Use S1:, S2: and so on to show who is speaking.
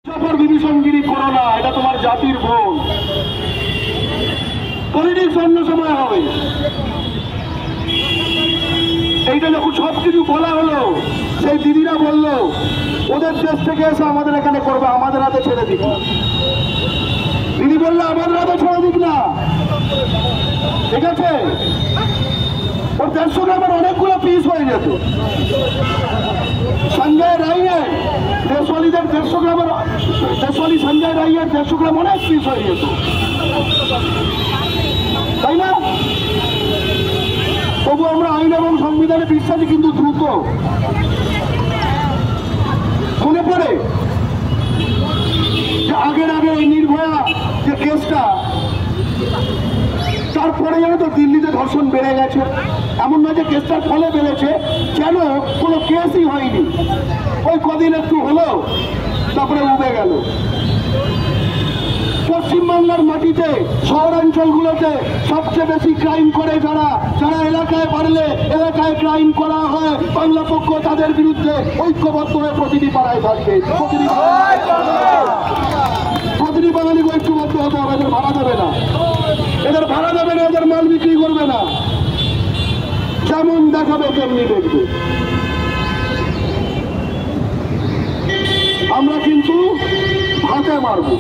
S1: বিভীষণগিরি করো না, এটা তোমার জাতির ভুল। পলিটিক্স অন্য সময় হবে। এইটা যখন সবকিছু বলা হলো, সেই দিদিরা বললো ওদের দেশ থেকে এসে আমাদের এখানে করবে, আমাদের হাতে ছেড়ে দিক। দিদি বললো আমাদের হাতে ছেড়ে দিক না, ঠিক আছে? ওর 150 গ্রামের অনেকগুলো পিস হয়ে যেত। সঞ্জয় রায়ের দেশওয়ালিদের 150 গ্রামের, দেশওয়ালি সঞ্জয় রায়ের 150 গ্রাম অনেক পিস হয়ে যেত, তাই না? তবু আমরা আইন এবং সংবিধানে বিশ্বাসী, কিন্তু দ্রুত মনে পড়ে যে আগের আগে এই নির্ভয়া যে কেসটা, তারপরে যেন তো দিল্লিতে ধর্ষণ বেড়ে গেছে। এমন নয় যে কেসটার ফলে বেড়েছে, যেন কোনো কেসই হয়নি, ওই কদিন একটু হলো, তারপরে উবে গেল। পশ্চিমবাংলার মাটিতে শহরাঞ্চলগুলোতে সবচেয়ে বেশি ক্রাইম করে যারা, যারা এলাকায় পারলে এলাকায় ক্রাইম করা হয়, বাংলা পক্ষ তাদের বিরুদ্ধে ঐক্যবদ্ধ হয়ে প্রতিটি পাড়ায় থাকবে। প্রতিটি বাঙালিকে ঐক্যবদ্ধ হতে হবে। এদের ভাড়া দেবে না, এদের ভাড়া দেবে না, এদের মাল বিক্রি করবে না, যেমন দেখাবে তেমনি দেখবে। আমরা কিন্তু হাতে মারবো।